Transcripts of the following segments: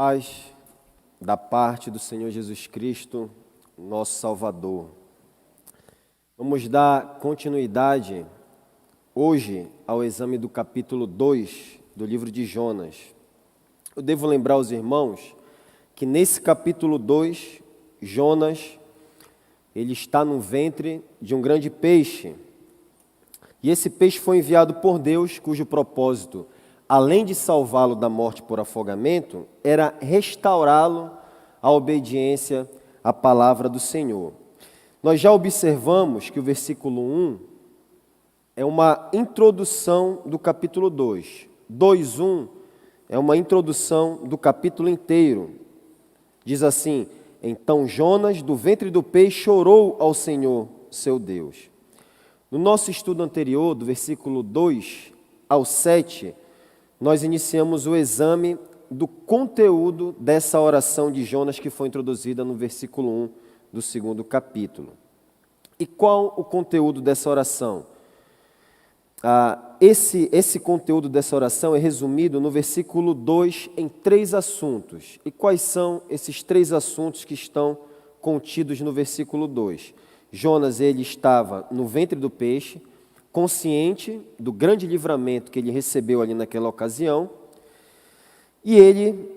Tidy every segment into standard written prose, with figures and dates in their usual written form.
Paz da parte do Senhor Jesus Cristo, nosso Salvador. Vamos dar continuidade hoje ao exame do capítulo 2 do livro de Jonas. Eu devo lembrar aos irmãos que nesse capítulo 2, Jonas, ele está no ventre de um grande peixe. E esse peixe foi enviado por Deus, cujo propósito, além de salvá-lo da morte por afogamento, era restaurá-lo à obediência à palavra do Senhor. Nós já observamos que o versículo 1 é uma introdução do capítulo 2. 2:1 é uma introdução do capítulo inteiro. Diz assim: então Jonas, do ventre do peixe, orou ao Senhor, seu Deus. No nosso estudo anterior, do versículo 2 ao 7, nós iniciamos o exame do conteúdo dessa oração de Jonas que foi introduzida no versículo 1 do segundo capítulo. E qual o conteúdo dessa oração? Esse conteúdo dessa oração é resumido no versículo 2 em 3 assuntos. E quais são esses 3 assuntos que estão contidos no versículo 2? Jonas, ele estava no ventre do peixe, consciente do grande livramento que ele recebeu ali naquela ocasião, e ele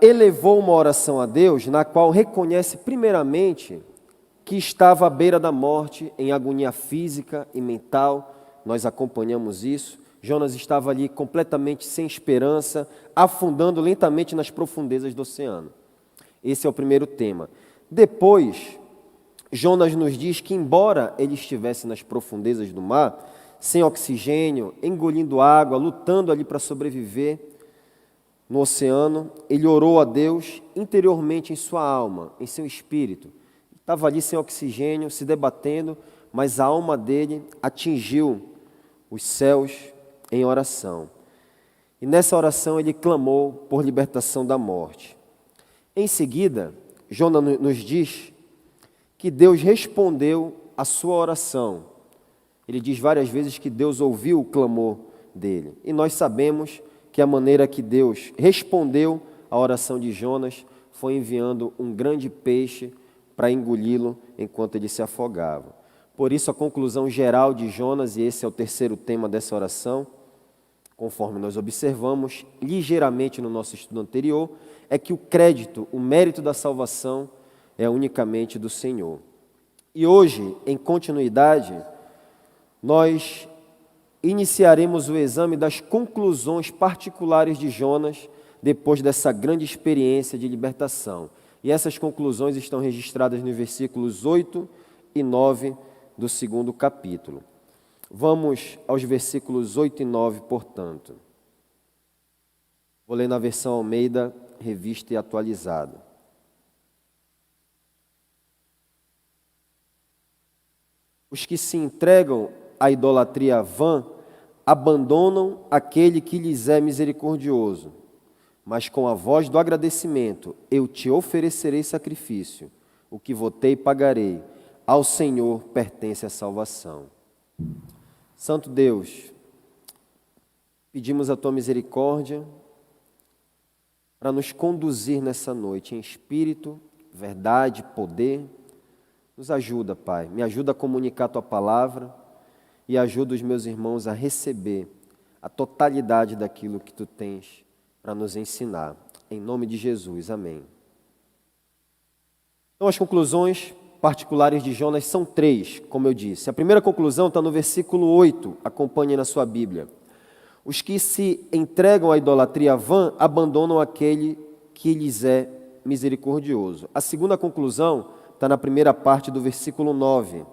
elevou uma oração a Deus, na qual reconhece primeiramente que estava à beira da morte, em agonia física e mental. Nós acompanhamos isso. Jonas estava ali completamente sem esperança, afundando lentamente nas profundezas do oceano. Esse é o primeiro tema. Depois, Jonas nos diz que, embora ele estivesse nas profundezas do mar, sem oxigênio, engolindo água, lutando ali para sobreviver no oceano, ele orou a Deus interiormente em sua alma, em seu espírito. Estava ali sem oxigênio, se debatendo, mas a alma dele atingiu os céus em oração. E nessa oração ele clamou por libertação da morte. Em seguida, Jonas nos diz que Deus respondeu à sua oração. Ele diz várias vezes que Deus ouviu o clamor dele. E nós sabemos que a maneira que Deus respondeu à oração de Jonas foi enviando um grande peixe para engoli-lo enquanto ele se afogava. Por isso, a conclusão geral de Jonas, e esse é o terceiro tema dessa oração, conforme nós observamos ligeiramente no nosso estudo anterior, é que o crédito, o mérito da salvação é unicamente do Senhor. E hoje, em continuidade, nós iniciaremos o exame das conclusões particulares de Jonas depois dessa grande experiência de libertação. E essas conclusões estão registradas nos versículos 8 e 9 do segundo capítulo. Vamos aos versículos 8 e 9, portanto. Vou ler na versão Almeida, revista e atualizada. Os que se entregam à idolatria vã abandonam aquele que lhes é misericordioso. Mas com a voz do agradecimento eu te oferecerei sacrifício. O que votei pagarei. Ao Senhor pertence a salvação. Santo Deus, pedimos a tua misericórdia para nos conduzir nessa noite em espírito, verdade, poder. Nos ajuda, Pai, me ajuda a comunicar a Tua palavra e ajuda os meus irmãos a receber a totalidade daquilo que Tu tens para nos ensinar. Em nome de Jesus, amém. Então, as conclusões particulares de Jonas são 3, como eu disse. A primeira conclusão está no versículo 8, acompanhe na sua Bíblia. Os que se entregam à idolatria vã abandonam aquele que lhes é misericordioso. A segunda conclusão está na primeira parte do versículo 9.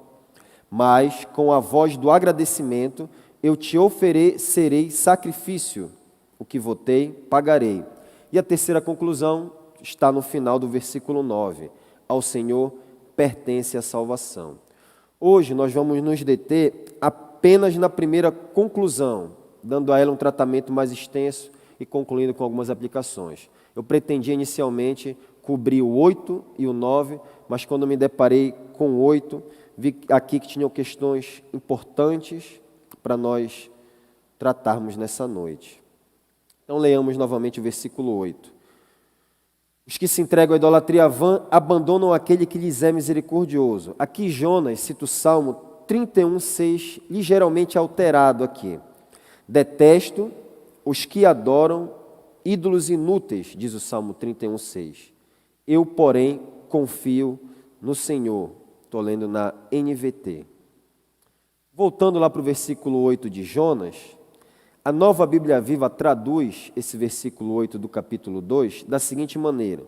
Mas, com a voz do agradecimento, eu te oferecerei sacrifício. O que votei, pagarei. E a terceira conclusão está no final do versículo 9. Ao Senhor pertence a salvação. Hoje nós vamos nos deter apenas na primeira conclusão, dando a ela um tratamento mais extenso e concluindo com algumas aplicações. Eu pretendia inicialmente cobrir o 8 e o 9, mas quando me deparei com o 8, vi aqui que tinham questões importantes para nós tratarmos nessa noite. Então, leamos novamente o versículo 8. Os que se entregam à idolatria vã abandonam aquele que lhes é misericordioso. Aqui Jonas cita o Salmo 31:6, ligeiramente alterado aqui. Detesto os que adoram ídolos inúteis, diz o Salmo 31:6. Eu, porém, confio no Senhor. Estou lendo na NVT. Voltando lá para o versículo 8 de Jonas, a Nova Bíblia Viva traduz esse versículo 8 do capítulo 2 da seguinte maneira: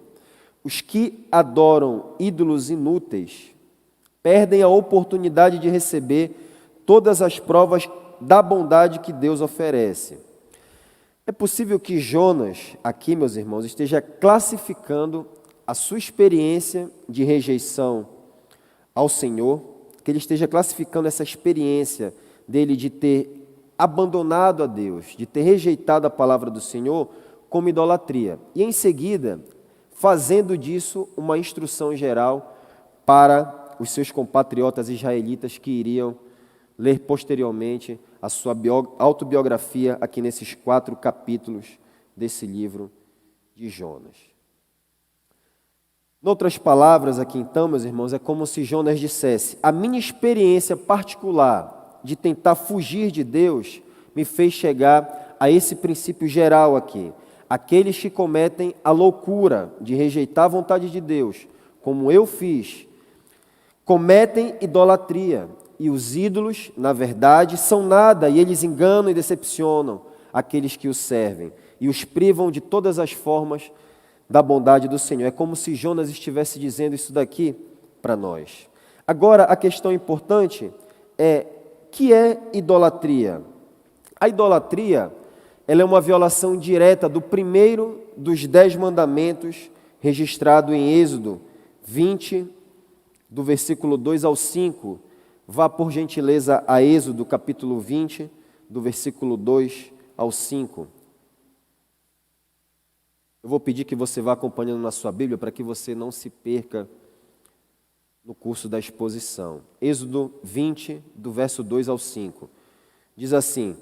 os que adoram ídolos inúteis perdem a oportunidade de receber todas as provas da bondade que Deus oferece. É possível que Jonas, aqui, meus irmãos, esteja classificando a sua experiência de rejeição ao Senhor, que ele esteja classificando essa experiência dele de ter abandonado a Deus, de ter rejeitado a palavra do Senhor como idolatria. E em seguida, fazendo disso uma instrução geral para os seus compatriotas israelitas que iriam ler posteriormente a sua autobiografia aqui nesses 4 capítulos desse livro de Jonas. Em outras palavras aqui então, meus irmãos, é como se Jonas dissesse: a minha experiência particular de tentar fugir de Deus me fez chegar a esse princípio geral aqui. Aqueles que cometem a loucura de rejeitar a vontade de Deus, como eu fiz, cometem idolatria. E os ídolos, na verdade, são nada, e eles enganam e decepcionam aqueles que os servem, e os privam de todas as formas da bondade do Senhor. É como se Jonas estivesse dizendo isso daqui para nós. Agora, a questão importante é: que é idolatria? A idolatria, ela é uma violação direta do primeiro dos 10 mandamentos registrado em Êxodo 20, do versículo 2 ao 5. Vá, por gentileza, a Êxodo, capítulo 20, do versículo 2 ao 5. Eu vou pedir que você vá acompanhando na sua Bíblia para que você não se perca no curso da exposição. Êxodo 20, do verso 2 ao 5. Diz assim: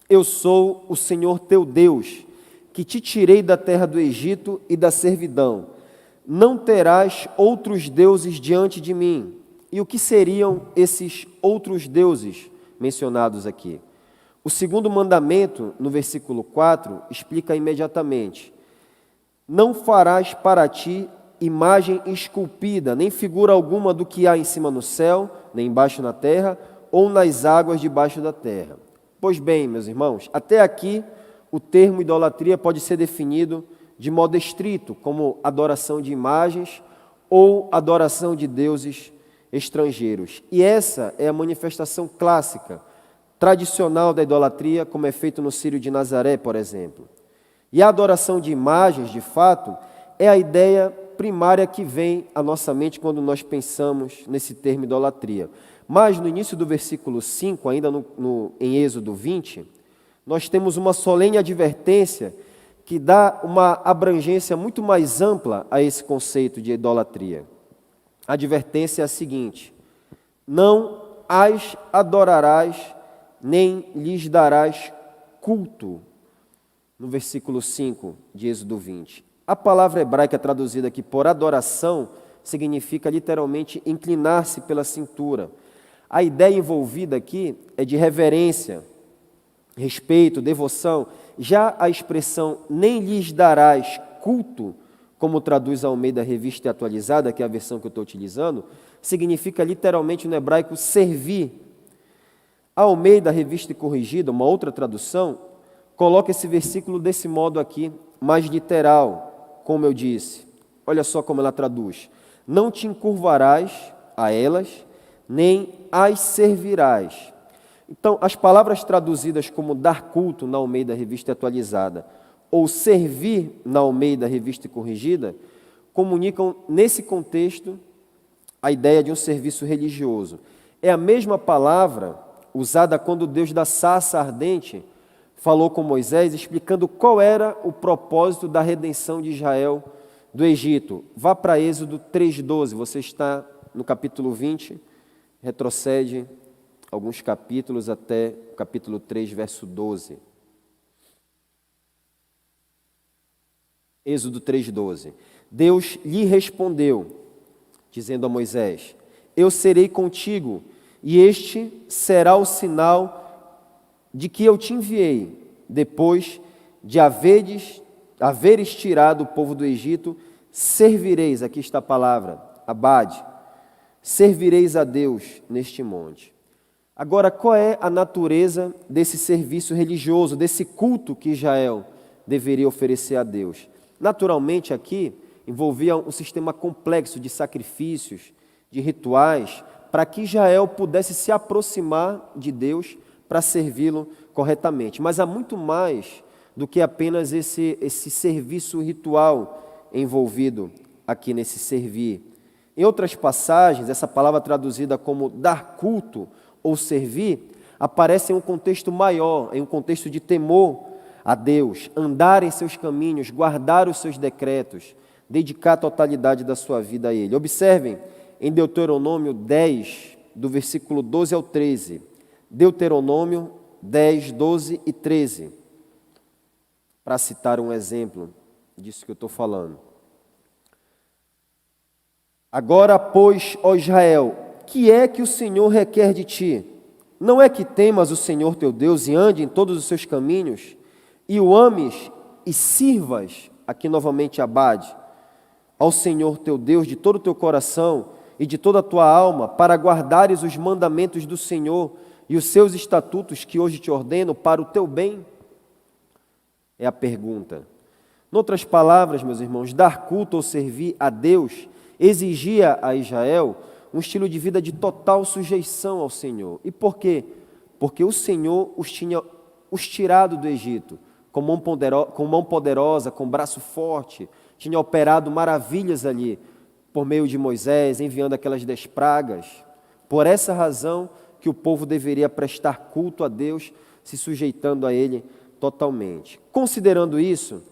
eu sou o Senhor teu Deus, que te tirei da terra do Egito e da servidão. Não terás outros deuses diante de mim. E o que seriam esses outros deuses mencionados aqui? O segundo mandamento, no versículo 4, explica imediatamente: não farás para ti imagem esculpida, nem figura alguma do que há em cima no céu, nem embaixo na terra, ou nas águas debaixo da terra. Pois bem, meus irmãos, até aqui o termo idolatria pode ser definido de modo estrito, como adoração de imagens ou adoração de deuses estrangeiros. E essa é a manifestação clássica, tradicional da idolatria, como é feito no Círio de Nazaré, por exemplo. E a adoração de imagens, de fato, é a ideia primária que vem à nossa mente quando nós pensamos nesse termo idolatria. Mas no início do versículo 5, ainda em Êxodo 20, nós temos uma solene advertência que dá uma abrangência muito mais ampla a esse conceito de idolatria. A advertência é a seguinte: não as adorarás, nem lhes darás culto. No versículo 5 de Êxodo 20. A palavra hebraica traduzida aqui por adoração significa literalmente inclinar-se pela cintura. A ideia envolvida aqui é de reverência, respeito, devoção. Já a expressão nem lhes darás culto, como traduz a Almeida Revista Atualizada, que é a versão que eu estou utilizando, significa literalmente no hebraico servir. A Almeida Revista e Corrigida, uma outra tradução, coloca esse versículo desse modo aqui, mais literal, como eu disse. Olha só como ela traduz: não te encurvarás a elas, nem as servirás. Então, as palavras traduzidas como dar culto na Almeida Revista Atualizada ou servir na Almeida Revista e Corrigida comunicam, nesse contexto, a ideia de um serviço religioso. É a mesma palavra usada quando o Deus da sarça ardente falou com Moisés, explicando qual era o propósito da redenção de Israel do Egito. Vá para Êxodo 3,12, você está no capítulo 20, retrocede alguns capítulos até o capítulo 3, verso 12. Êxodo 3,12. Deus lhe respondeu, dizendo a Moisés: eu serei contigo, e este será o sinal de que eu te enviei, depois de haveres tirado o povo do Egito, servireis, aqui está a palavra, abade, servireis a Deus neste monte. Agora, qual é a natureza desse serviço religioso, desse culto que Israel deveria oferecer a Deus? Naturalmente, aqui, envolvia um sistema complexo de sacrifícios, de rituais, para que Israel pudesse se aproximar de Deus para servi-lo corretamente. Mas há muito mais do que apenas esse serviço ritual envolvido aqui nesse servir. Em outras passagens, essa palavra traduzida como dar culto ou servir, aparece em um contexto maior, em um contexto de temor a Deus, andar em seus caminhos, guardar os seus decretos, dedicar a totalidade da sua vida a Ele. Observem em Deuteronômio 10, do versículo 12 ao 13. Deuteronômio 10, 12 e 13. Para citar um exemplo disso que eu estou falando. Agora, pois, ó Israel, que é que o Senhor requer de ti? Não é que temas o Senhor teu Deus e ande em todos os seus caminhos, e o ames e sirvas, aqui novamente abade, ao Senhor teu Deus de todo o teu coração e de toda a tua alma, para guardares os mandamentos do Senhor e os seus estatutos que hoje te ordeno para o teu bem? É a pergunta. Em outras palavras, meus irmãos, dar culto ou servir a Deus exigia a Israel um estilo de vida de total sujeição ao Senhor. E por quê? Porque o Senhor os tinha tirado do Egito com mão poderosa, com braço forte, tinha operado maravilhas ali por meio de Moisés, enviando aquelas 10 pragas. Por essa razão que o povo deveria prestar culto a Deus, se sujeitando a Ele totalmente. Considerando isso,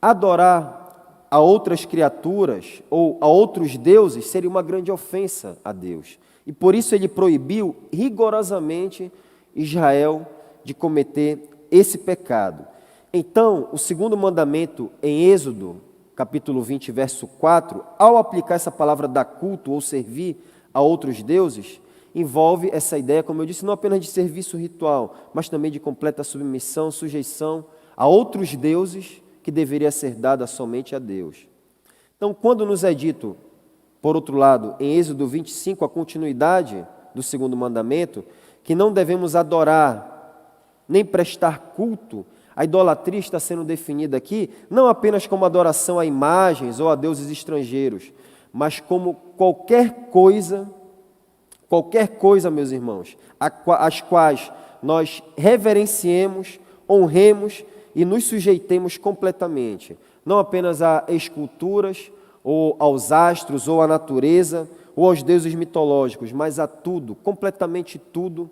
adorar a outras criaturas ou a outros deuses seria uma grande ofensa a Deus. E por isso ele proibiu rigorosamente Israel de cometer esse pecado. Então, o segundo mandamento em Êxodo, capítulo 20, verso 4, ao aplicar essa palavra dar culto ou servir a outros deuses, envolve essa ideia, como eu disse, não apenas de serviço ritual, mas também de completa submissão, sujeição a outros deuses que deveria ser dada somente a Deus. Então, quando nos é dito, por outro lado, em Êxodo 25, a continuidade do segundo mandamento, que não devemos adorar nem prestar culto, a idolatria está sendo definida aqui não apenas como adoração a imagens ou a deuses estrangeiros, mas como qualquer coisa, meus irmãos, as quais nós reverenciemos, honremos e nos sujeitemos completamente, não apenas a esculturas, ou aos astros, ou à natureza, ou aos deuses mitológicos, mas a tudo, completamente tudo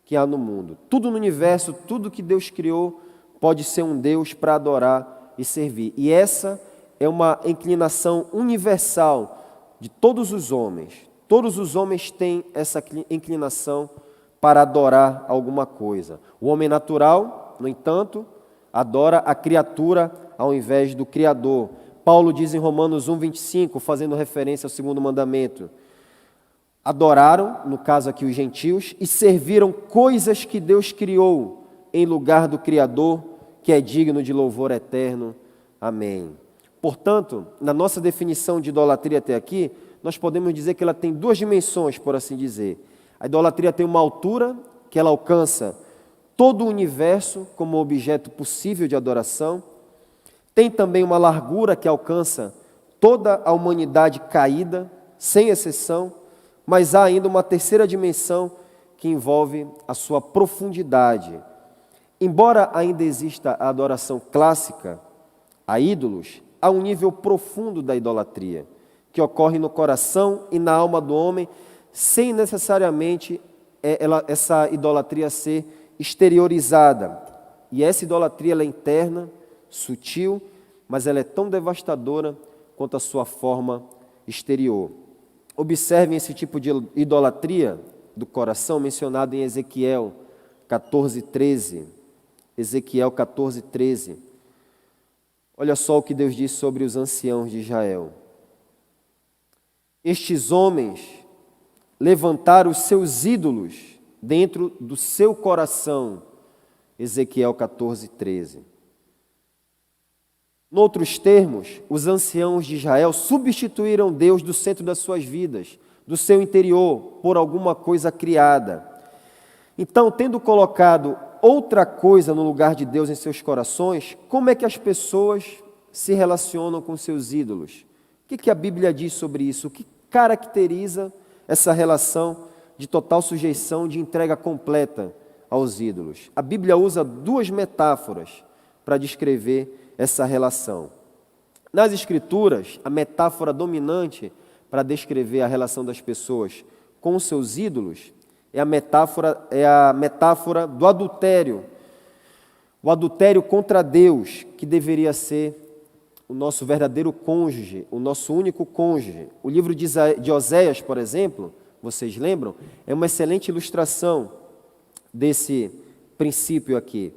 que há no mundo. Tudo no universo, tudo que Deus criou, pode ser um Deus para adorar e servir. E essa é uma inclinação universal de todos os homens. Todos os homens têm essa inclinação para adorar alguma coisa. O homem natural, no entanto, adora a criatura ao invés do Criador. Paulo diz em Romanos 1,25, fazendo referência ao segundo mandamento: adoraram, no caso aqui os gentios, e serviram coisas que Deus criou em lugar do Criador, que é digno de louvor eterno. Amém. Portanto, na nossa definição de idolatria até aqui, nós podemos dizer que ela tem duas dimensões, por assim dizer. A idolatria tem uma altura, que ela alcança todo o universo como objeto possível de adoração. Tem também uma largura que alcança toda a humanidade caída, sem exceção, mas há ainda uma terceira dimensão que envolve a sua profundidade. Embora ainda exista a adoração clássica a ídolos, há um nível profundo da idolatria, que ocorre no coração e na alma do homem, sem necessariamente essa idolatria ser exteriorizada. E essa idolatria ela é interna, sutil, mas ela é tão devastadora quanto a sua forma exterior. Observem esse tipo de idolatria do coração mencionado em Ezequiel 14, 13. Ezequiel 14, 13. Olha só o que Deus diz sobre os anciãos de Israel. Estes homens levantaram os seus ídolos dentro do seu coração. Ezequiel 14:13. Em outros termos, os anciãos de Israel substituíram Deus do centro das suas vidas, do seu interior, por alguma coisa criada. Então, tendo colocado outra coisa no lugar de Deus em seus corações, como é que as pessoas se relacionam com seus ídolos? O que a Bíblia diz sobre isso? O que caracteriza essa relação de total sujeição, de entrega completa aos ídolos? A Bíblia usa duas metáforas para descrever essa relação. Nas Escrituras, a metáfora dominante para descrever a relação das pessoas com seus ídolos é a metáfora do adultério. O adultério contra Deus, que deveria ser o nosso verdadeiro cônjuge, o nosso único cônjuge. O livro de Oséias, por exemplo, vocês lembram? É uma excelente ilustração desse princípio aqui.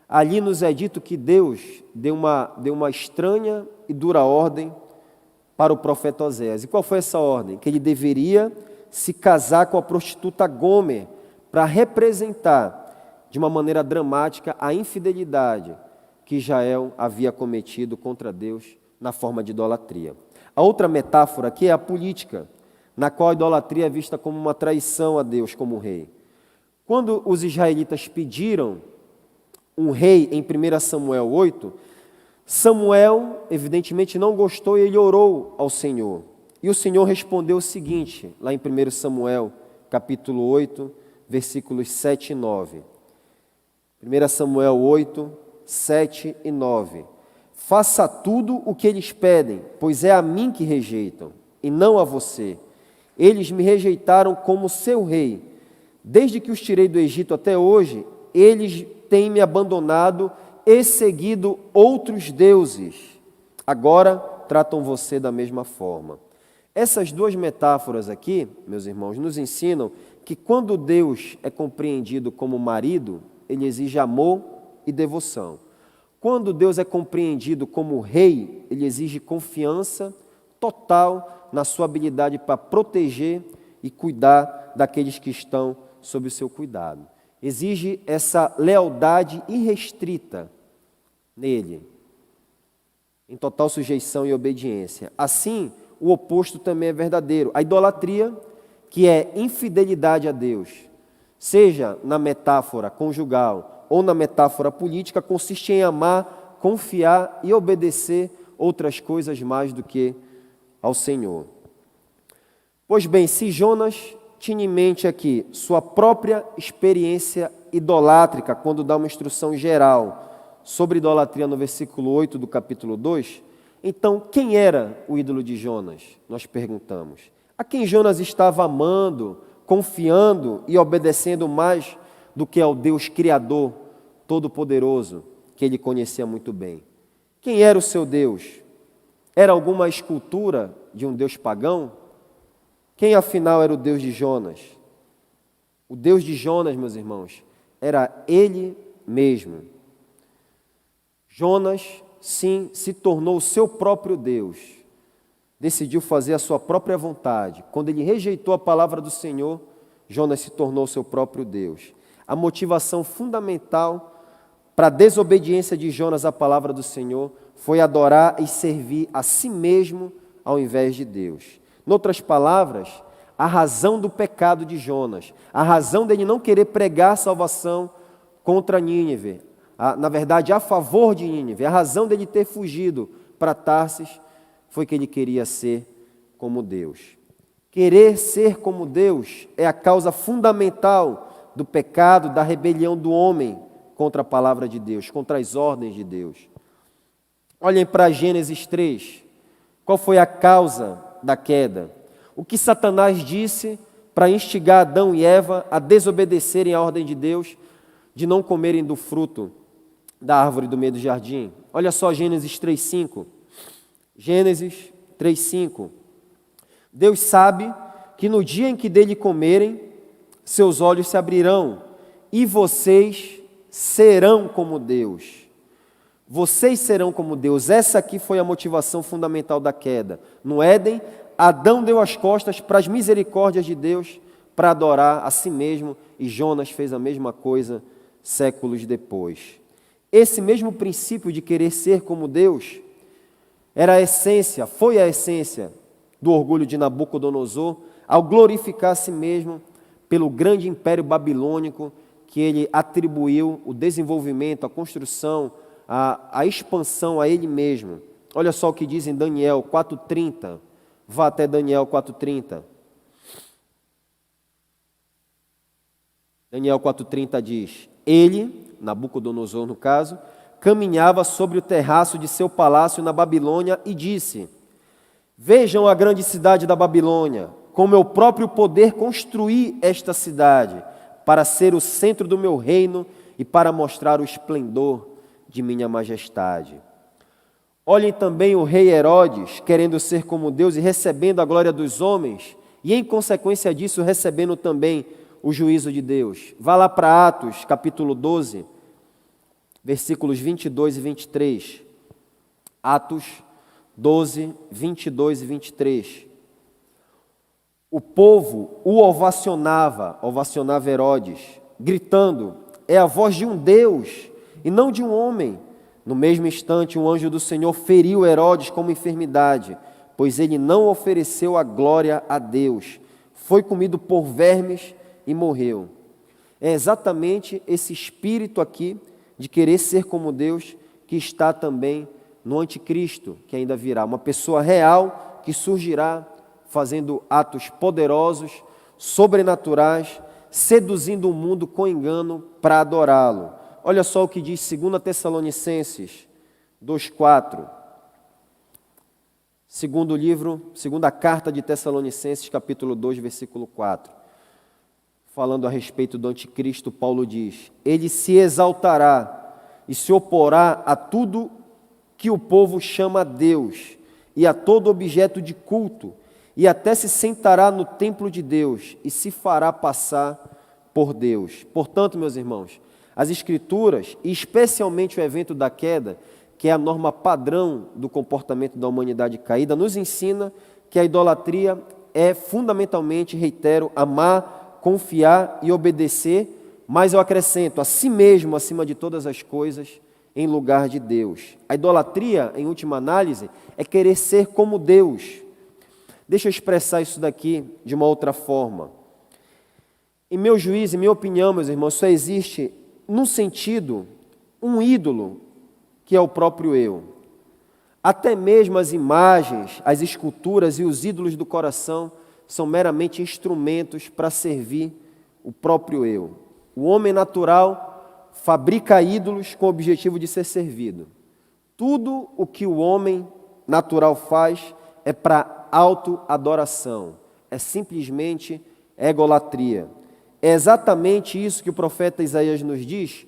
Ali nos é dito que Deus deu uma estranha e dura ordem para o profeta Oséias. E qual foi essa ordem? Que ele deveria se casar com a prostituta Gomer para representar de uma maneira dramática a infidelidade que Israel havia cometido contra Deus na forma de idolatria. A outra metáfora aqui é a política, na qual a idolatria é vista como uma traição a Deus como rei. Quando os israelitas pediram um rei em 1 Samuel 8, Samuel evidentemente não gostou e ele orou ao Senhor. E o Senhor respondeu o seguinte, lá em 1 Samuel, capítulo 8, versículos 7 e 9. 1 Samuel 8, 7 e 9. Faça tudo o que eles pedem, pois é a mim que rejeitam, e não a você. Eles me rejeitaram como seu rei. Desde que os tirei do Egito até hoje, eles têm me abandonado e seguido outros deuses. Agora tratam você da mesma forma. Essas duas metáforas aqui, meus irmãos, nos ensinam que quando Deus é compreendido como marido, ele exige amor e devoção. Quando Deus é compreendido como rei, ele exige confiança total na sua habilidade para proteger e cuidar daqueles que estão sob o seu cuidado. Exige essa lealdade irrestrita nele, em total sujeição e obediência. Assim, o oposto também é verdadeiro. A idolatria, que é infidelidade a Deus, seja na metáfora conjugal ou na metáfora política, consiste em amar, confiar e obedecer outras coisas mais do que ao Senhor. Pois bem, se Jonas tinha em mente aqui sua própria experiência idolátrica, quando dá uma instrução geral sobre idolatria no versículo 8 do capítulo 2, então quem era o ídolo de Jonas? Nós perguntamos. A quem Jonas estava amando, confiando e obedecendo mais do que ao Deus Criador Todo-Poderoso, que ele conhecia muito bem. Quem era o seu Deus? Era alguma escultura de um Deus pagão? Quem afinal era o Deus de Jonas? O Deus de Jonas, meus irmãos, era ele mesmo. Jonas, sim, se tornou o seu próprio Deus. Decidiu fazer a sua própria vontade. Quando ele rejeitou a palavra do Senhor, Jonas se tornou o seu próprio Deus. A motivação fundamental para a desobediência de Jonas à palavra do Senhor foi adorar e servir a si mesmo ao invés de Deus. Em outras palavras, a razão do pecado de Jonas, a razão dele não querer pregar salvação contra Nínive, na verdade, a favor de Nínive, a razão dele ter fugido para Tarsis foi que ele queria ser como Deus. Querer ser como Deus é a causa fundamental do pecado, da rebelião do homem contra a palavra de Deus, contra as ordens de Deus. Olhem para Gênesis 3. Qual foi a causa da queda? O que Satanás disse para instigar Adão e Eva a desobedecerem a ordem de Deus, de não comerem do fruto da árvore do meio do jardim? Olha só Gênesis 3:5. Gênesis 3:5. Deus sabe que no dia em que dele comerem, seus olhos se abrirão e vocês serão como Deus, Vocês serão como Deus. Essa aqui foi a motivação fundamental da queda. No Éden, Adão deu as costas para as misericórdias de Deus, para adorar a si mesmo, e Jonas fez a mesma coisa séculos depois. Esse mesmo princípio de querer ser como Deus era a essência, foi a essência do orgulho de Nabucodonosor, ao glorificar a si mesmo pelo grande império babilônico que ele atribuiu o desenvolvimento, a construção, a expansão a ele mesmo. Olha só o que diz em Daniel 4,30. Vá até Daniel 4,30. Daniel 4,30 diz: ele, Nabucodonosor no caso, caminhava sobre o terraço de seu palácio na Babilônia e disse: vejam a grande cidade da Babilônia, com meu próprio poder construí esta cidade, para ser o centro do meu reino e para mostrar o esplendor de minha majestade. Olhem também o rei Herodes, querendo ser como Deus e recebendo a glória dos homens, e em consequência disso recebendo também o juízo de Deus. Vá lá para Atos, capítulo 12, versículos 22 e 23. Atos 12, 22 e 23. O povo o ovacionava Herodes, gritando: é a voz de um Deus e não de um homem. No mesmo instante, um anjo do Senhor feriu Herodes com uma enfermidade, pois ele não ofereceu a glória a Deus. Foi comido por vermes e morreu. É exatamente esse espírito aqui de querer ser como Deus que está também no anticristo, que ainda virá. Uma pessoa real que surgirá fazendo atos poderosos, sobrenaturais, seduzindo o mundo com engano para adorá-lo. Olha só o que diz 2 Tessalonicenses 2,4. Segunda carta de Tessalonicenses, capítulo 2, versículo 4. Falando a respeito do anticristo, Paulo diz: ele se exaltará e se oporá a tudo que o povo chama Deus e a todo objeto de culto, e até se sentará no templo de Deus e se fará passar por Deus. Portanto, meus irmãos, as Escrituras, e especialmente o evento da queda, que é a norma padrão do comportamento da humanidade caída, nos ensina que a idolatria é fundamentalmente, reitero, amar, confiar e obedecer, mas eu acrescento, a si mesmo, acima de todas as coisas, em lugar de Deus. A idolatria, em última análise, é querer ser como Deus. Deixa eu expressar isso daqui de uma outra forma. Em meu juízo, em minha opinião, meus irmãos, só existe, num sentido, um ídolo, que é o próprio eu. Até mesmo as imagens, as esculturas e os ídolos do coração são meramente instrumentos para servir o próprio eu. O homem natural fabrica ídolos com o objetivo de ser servido. Tudo o que o homem natural faz é para autoadoração, é simplesmente egolatria. É exatamente isso que o profeta Isaías nos diz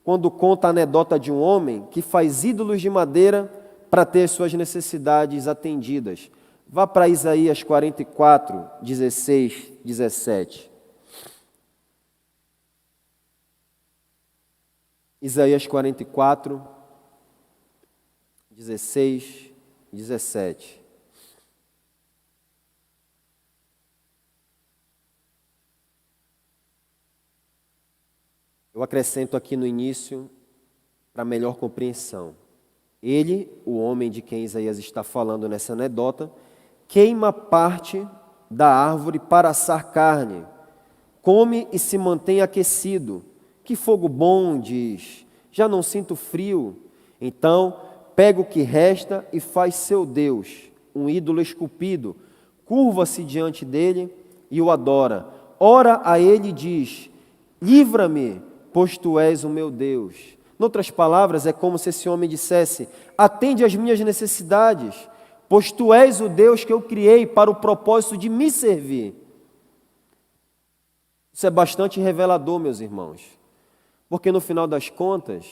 quando conta a anedota de um homem que faz ídolos de madeira para ter suas necessidades atendidas. Vá para Isaías 44, 16, 17. Isaías 44, 16, 17. Eu acrescento aqui no início, para melhor compreensão. Ele, o homem de quem Isaías está falando nessa anedota, queima parte da árvore para assar carne, come e se mantém aquecido. Que fogo bom, diz, já não sinto frio. Então, pega o que resta e faz seu Deus, um ídolo esculpido, curva-se diante dele e o adora. Ora a ele e diz: livra-me, pois tu és o meu Deus. Em outras palavras, é como se esse homem dissesse: atende às minhas necessidades, pois tu és o Deus que eu criei para o propósito de me servir. Isso é bastante revelador, meus irmãos, porque no final das contas,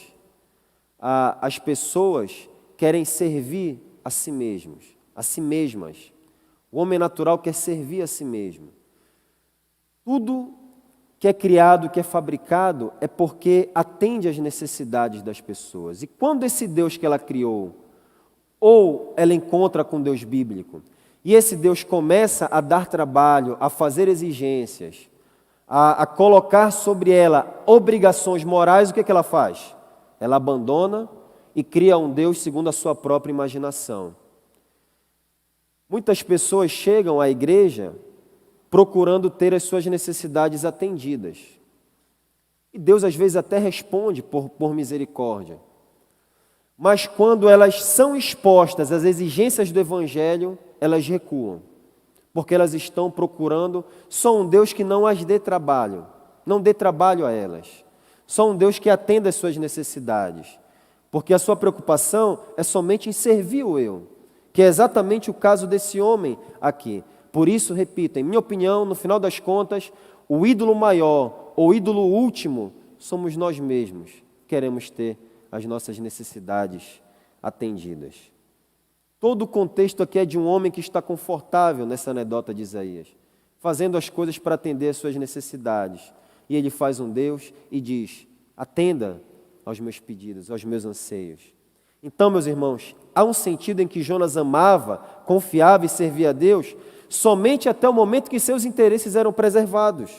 as pessoas querem servir a si mesmas. O homem natural quer servir a si mesmo. Tudo que é criado, que é fabricado, é porque atende às necessidades das pessoas. E quando esse Deus que ela criou, ou ela encontra com Deus bíblico, e esse Deus começa a dar trabalho, a fazer exigências, a colocar sobre ela obrigações morais, o que ela faz? Ela abandona e cria um Deus segundo a sua própria imaginação. Muitas pessoas chegam à igreja procurando ter as suas necessidades atendidas. E Deus às vezes até responde por misericórdia. Mas quando elas são expostas às exigências do Evangelho, elas recuam. Porque elas estão procurando só um Deus que não as dê trabalho, não dê trabalho a elas. Só um Deus que atenda às suas necessidades. Porque a sua preocupação é somente em servir o eu, que é exatamente o caso desse homem aqui. Por isso, repito, em minha opinião, no final das contas, o ídolo maior ou ídolo último somos nós mesmos. Queremos ter as nossas necessidades atendidas. Todo o contexto aqui é de um homem que está confortável nessa anedota de Isaías, fazendo as coisas para atender às suas necessidades. E ele faz um Deus e diz: atenda aos meus pedidos, aos meus anseios. Então, meus irmãos, há um sentido em que Jonas amava, confiava e servia a Deus somente até o momento que seus interesses eram preservados,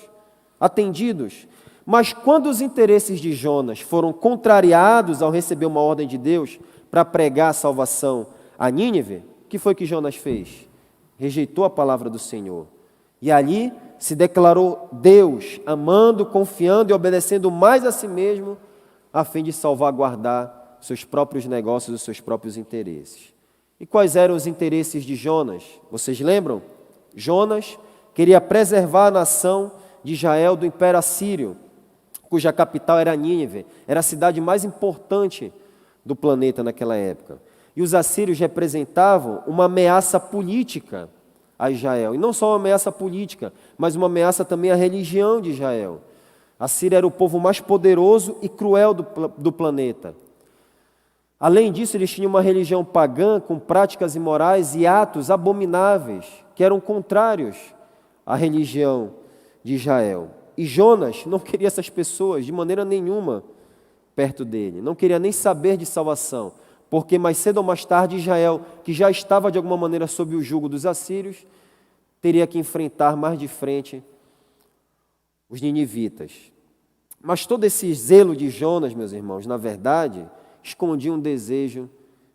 atendidos. Mas quando os interesses de Jonas foram contrariados ao receber uma ordem de Deus para pregar a salvação a Nínive, o que foi que Jonas fez? Rejeitou a palavra do Senhor. E ali se declarou Deus, amando, confiando e obedecendo mais a si mesmo, a fim de salvaguardar seus próprios negócios, os seus próprios interesses. E quais eram os interesses de Jonas? Vocês lembram? Jonas queria preservar a nação de Israel do Império Assírio, cuja capital era Nínive, era a cidade mais importante do planeta naquela época. E os assírios representavam uma ameaça política a Israel. E não só uma ameaça política, mas uma ameaça também à religião de Israel. A Síria era o povo mais poderoso e cruel do planeta. Além disso, eles tinham uma religião pagã com práticas imorais e atos abomináveis, que eram contrários à religião de Israel. E Jonas não queria essas pessoas de maneira nenhuma perto dele, não queria nem saber de salvação, porque mais cedo ou mais tarde Israel, que já estava de alguma maneira sob o jugo dos assírios, teria que enfrentar mais de frente os ninivitas. Mas todo esse zelo de Jonas, meus irmãos, na verdade, escondia um desejo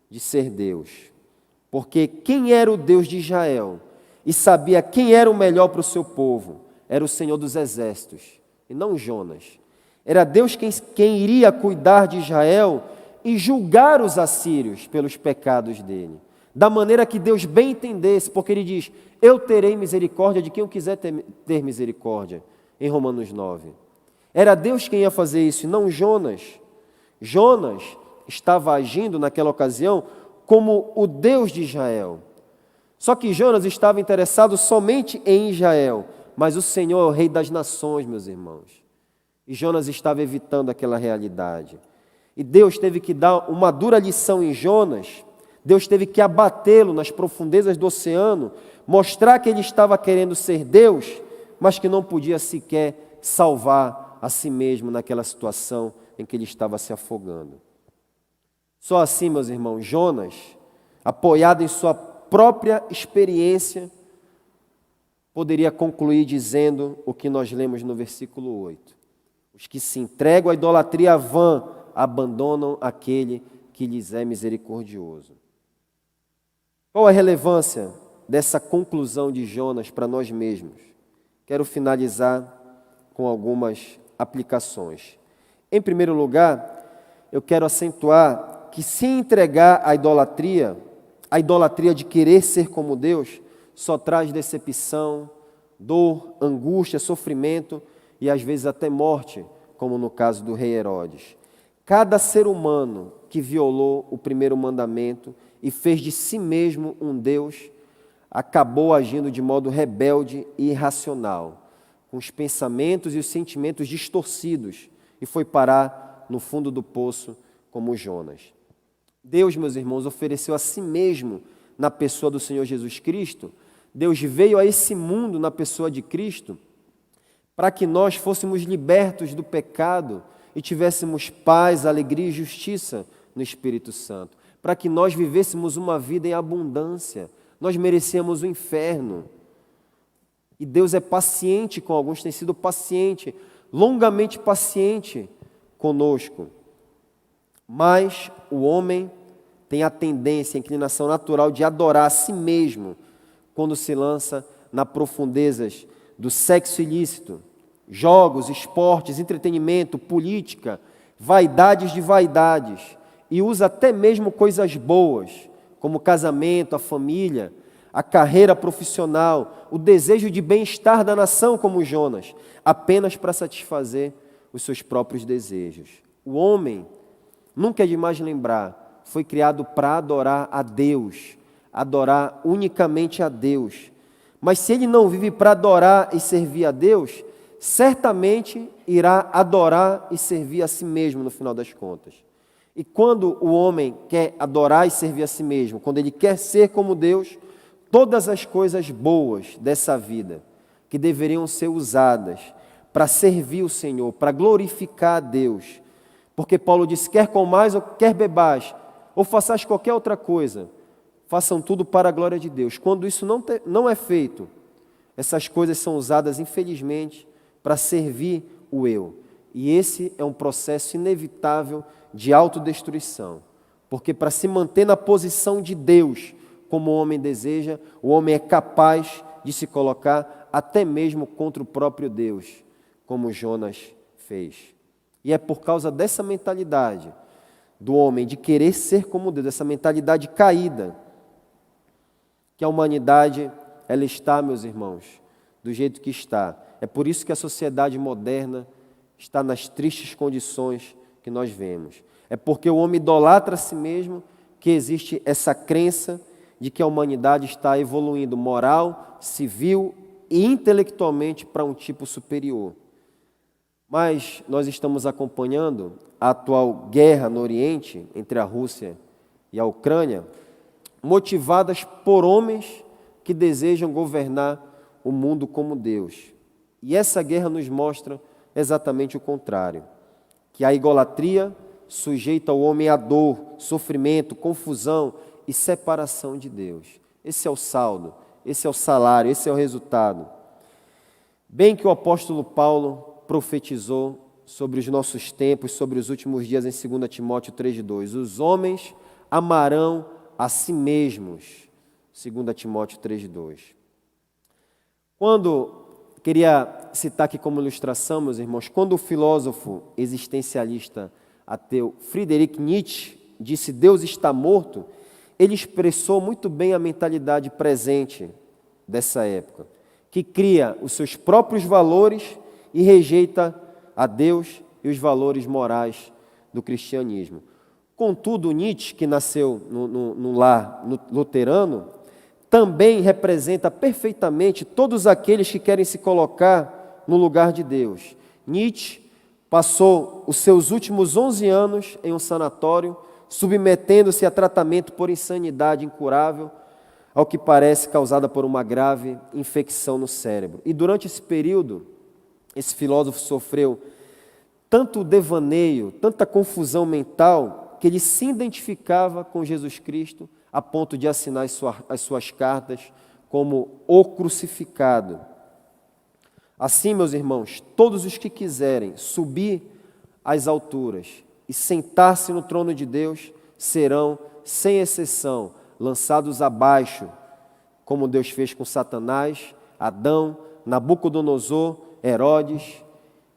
de ser Deus. Porque quem era o Deus de Israel e sabia quem era o melhor para o seu povo, era o Senhor dos Exércitos, e não Jonas. Era Deus quem iria cuidar de Israel e julgar os assírios pelos pecados dele, da maneira que Deus bem entendesse, porque ele diz: eu terei misericórdia de quem eu quiser ter misericórdia, em Romanos 9. Era Deus quem ia fazer isso, e não Jonas. Jonas estava agindo naquela ocasião como o Deus de Israel. Só que Jonas estava interessado somente em Israel, mas o Senhor é o Rei das nações, meus irmãos. E Jonas estava evitando aquela realidade. E Deus teve que dar uma dura lição em Jonas. Deus teve que abatê-lo nas profundezas do oceano, mostrar que ele estava querendo ser Deus, mas que não podia sequer salvar a si mesmo naquela situação em que ele estava se afogando. Só assim, meus irmãos, Jonas, apoiado em sua própria experiência, poderia concluir dizendo o que nós lemos no versículo 8. Os que se entregam à idolatria vã abandonam aquele que lhes é misericordioso. Qual a relevância dessa conclusão de Jonas para nós mesmos? Quero finalizar com algumas aplicações. Em primeiro lugar, eu quero acentuar que se entregar à idolatria de querer ser como Deus, só traz decepção, dor, angústia, sofrimento e às vezes até morte, como no caso do rei Herodes. Cada ser humano que violou o primeiro mandamento e fez de si mesmo um Deus, acabou agindo de modo rebelde e irracional, com os pensamentos e os sentimentos distorcidos, e foi parar no fundo do poço como Jonas. Deus, meus irmãos, ofereceu a si mesmo na pessoa do Senhor Jesus Cristo. Deus veio a esse mundo na pessoa de Cristo para que nós fôssemos libertos do pecado e tivéssemos paz, alegria e justiça no Espírito Santo, para que nós vivêssemos uma vida em abundância. Nós merecíamos o inferno. E Deus é paciente com alguns, tem sido paciente, longamente paciente conosco. Mas o homem tem a tendência, a inclinação natural de adorar a si mesmo quando se lança nas profundezas do sexo ilícito, jogos, esportes, entretenimento, política, vaidades de vaidades, e usa até mesmo coisas boas, como o casamento, a família, a carreira profissional, o desejo de bem-estar da nação, como Jonas, apenas para satisfazer os seus próprios desejos. O homem, nunca é demais lembrar, foi criado para adorar a Deus, adorar unicamente a Deus. Mas se ele não vive para adorar e servir a Deus, certamente irá adorar e servir a si mesmo no final das contas. E quando o homem quer adorar e servir a si mesmo, quando ele quer ser como Deus, todas as coisas boas dessa vida, que deveriam ser usadas para servir o Senhor, para glorificar a Deus, porque Paulo diz, quer comais ou quer bebais, ou façais qualquer outra coisa, façam tudo para a glória de Deus. Quando isso não é feito, essas coisas são usadas, infelizmente, para servir o eu. E esse é um processo inevitável de autodestruição, porque para se manter na posição de Deus, como o homem deseja, o homem é capaz de se colocar até mesmo contra o próprio Deus, como Jonas fez. E é por causa dessa mentalidade do homem de querer ser como Deus, essa mentalidade caída, que a humanidade, ela está, meus irmãos, do jeito que está. É por isso que a sociedade moderna está nas tristes condições que nós vemos. É porque o homem idolatra a si mesmo que existe essa crença de que a humanidade está evoluindo moral, civil e intelectualmente para um tipo superior. Mas nós estamos acompanhando a atual guerra no Oriente, entre a Rússia e a Ucrânia, motivadas por homens que desejam governar o mundo como Deus. E essa guerra nos mostra exatamente o contrário, que a idolatria sujeita o homem à dor, sofrimento, confusão e separação de Deus. Esse é o saldo, esse é o salário, esse é o resultado. Bem que o apóstolo Paulo profetizou sobre os nossos tempos, sobre os últimos dias em 2 Timóteo 3,2. Os homens amarão a si mesmos, 2 Timóteo 3,2. Queria citar aqui como ilustração, meus irmãos, quando o filósofo existencialista ateu Friedrich Nietzsche disse Deus está morto, ele expressou muito bem a mentalidade presente dessa época, que cria os seus próprios valores e rejeita a Deus e os valores morais do cristianismo. Contudo, Nietzsche, que nasceu no lar luterano, também representa perfeitamente todos aqueles que querem se colocar no lugar de Deus. Nietzsche passou os seus últimos 11 anos em um sanatório, submetendo-se a tratamento por insanidade incurável, ao que parece causada por uma grave infecção no cérebro. E durante esse período, esse filósofo sofreu tanto devaneio, tanta confusão mental, que ele se identificava com Jesus Cristo a ponto de assinar as suas cartas como o crucificado. Assim, meus irmãos, todos os que quiserem subir às alturas e sentar-se no trono de Deus serão, sem exceção, lançados abaixo, como Deus fez com Satanás, Adão, Nabucodonosor, Herodes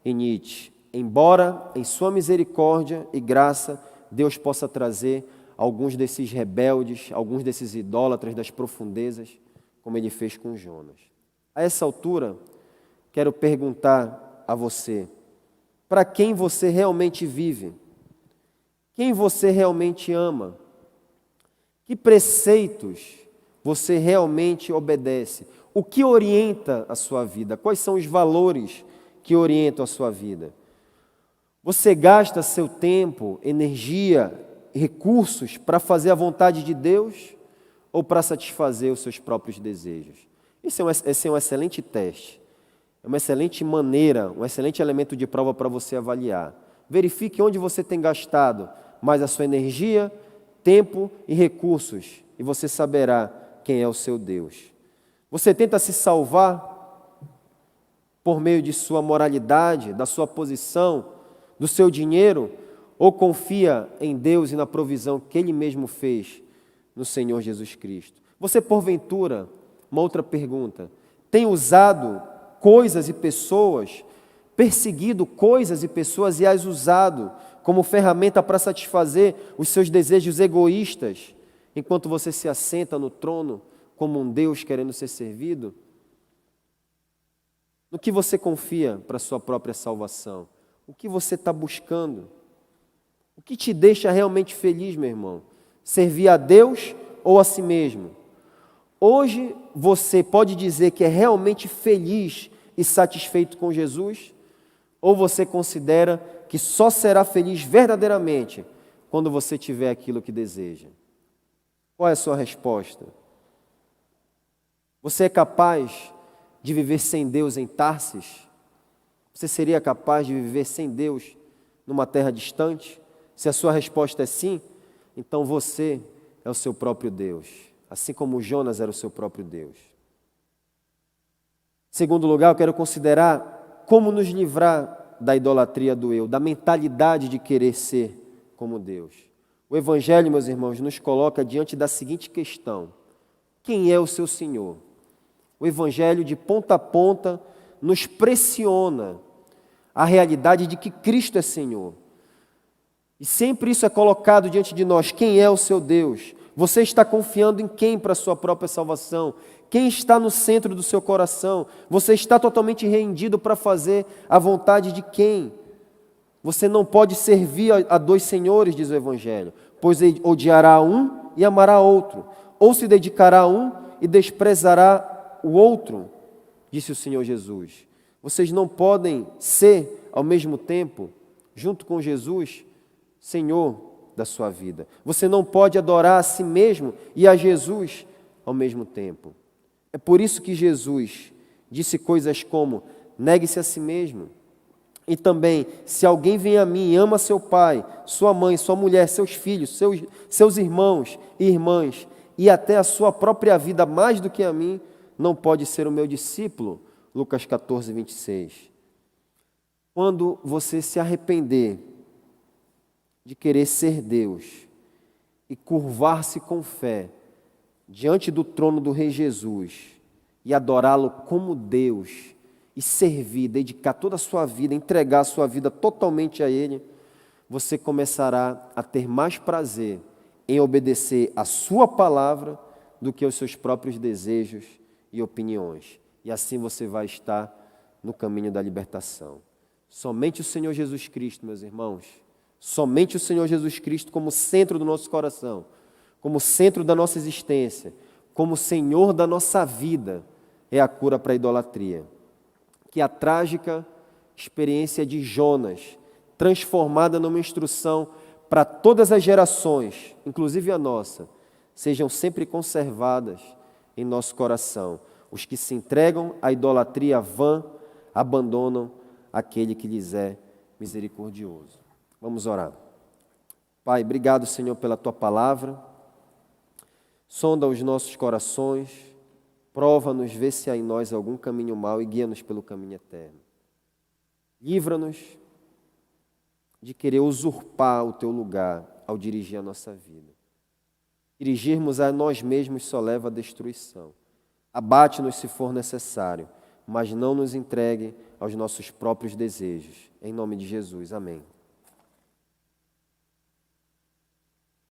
e Nietzsche. Embora, em sua misericórdia e graça, Deus possa trazer alguns desses rebeldes, alguns desses idólatras das profundezas, como ele fez com Jonas. A essa altura, quero perguntar a você, para quem você realmente vive? Quem você realmente ama? Que preceitos você realmente obedece? O que orienta a sua vida? Quais são os valores que orientam a sua vida? Você gasta seu tempo, energia, recursos para fazer a vontade de Deus ou para satisfazer os seus próprios desejos? Esse é um excelente teste. é uma excelente maneira, um excelente elemento de prova para você avaliar. Verifique onde você tem gastado mais a sua energia, tempo e recursos, e você saberá quem é o seu Deus. Você tenta se salvar por meio de sua moralidade, da sua posição, do seu dinheiro, ou confia em Deus e na provisão que Ele mesmo fez no Senhor Jesus Cristo? Você, porventura, uma outra pergunta, tem usado coisas e pessoas, perseguido coisas e pessoas e as usado como ferramenta para satisfazer os seus desejos egoístas, enquanto você se assenta no trono como um Deus querendo ser servido? No que você confia para a sua própria salvação? O que você está buscando? O que te deixa realmente feliz, meu irmão? Servir a Deus ou a si mesmo? Hoje você pode dizer que é realmente feliz e satisfeito com Jesus? Ou você considera que só será feliz verdadeiramente quando você tiver aquilo que deseja? Qual é a sua resposta? Você é capaz de viver sem Deus em Tarsis? Você seria capaz de viver sem Deus numa terra distante? Se a sua resposta é sim, então você é o seu próprio Deus, assim como Jonas era o seu próprio Deus. Em segundo lugar, eu quero considerar como nos livrar da idolatria do eu, da mentalidade de querer ser como Deus. O Evangelho, meus irmãos, nos coloca diante da seguinte questão: quem é o seu Senhor? O Evangelho, de ponta a ponta, nos pressiona a realidade de que Cristo é Senhor. E sempre isso é colocado diante de nós: quem é o seu Deus? Você está confiando em quem para a sua própria salvação? Quem está no centro do seu coração? Você está totalmente rendido para fazer a vontade de quem? Você não pode servir a dois senhores, diz o Evangelho, pois odiará um e amará outro, ou se dedicará a um e desprezará o outro, disse o Senhor Jesus. Vocês não podem ser, ao mesmo tempo, junto com Jesus, Senhor da sua vida. Você não pode adorar a si mesmo e a Jesus ao mesmo tempo. É por isso que Jesus disse coisas como: negue-se a si mesmo. E também, se alguém vem a mim e ama seu pai, sua mãe, sua mulher, seus filhos, seus irmãos e irmãs, e até a sua própria vida mais do que a mim, não pode ser o meu discípulo. Lucas 14, 26. Quando você se arrepender de querer ser Deus e curvar-se com fé diante do trono do Rei Jesus e adorá-lo como Deus e servir, dedicar toda a sua vida, entregar a sua vida totalmente a Ele, você começará a ter mais prazer em obedecer a sua palavra do que aos seus próprios desejos e opiniões. E assim você vai estar no caminho da libertação. Somente o Senhor Jesus Cristo, meus irmãos, somente o Senhor Jesus Cristo como centro do nosso coração, como centro da nossa existência, como Senhor da nossa vida, é a cura para a idolatria. Que a trágica experiência de Jonas, transformada numa instrução para todas as gerações, inclusive a nossa, sejam sempre conservadas em nosso coração. Os que se entregam à idolatria vã abandonam aquele que lhes é misericordioso. Vamos orar. Pai, obrigado, Senhor, pela Tua palavra. Sonda os nossos corações, prova-nos, vê se há em nós algum caminho mau e guia-nos pelo caminho eterno. Livra-nos de querer usurpar o Teu lugar ao dirigir a nossa vida. Dirigirmos a nós mesmos só leva à destruição. Abate-nos se for necessário, mas não nos entregue aos nossos próprios desejos. Em nome de Jesus, amém.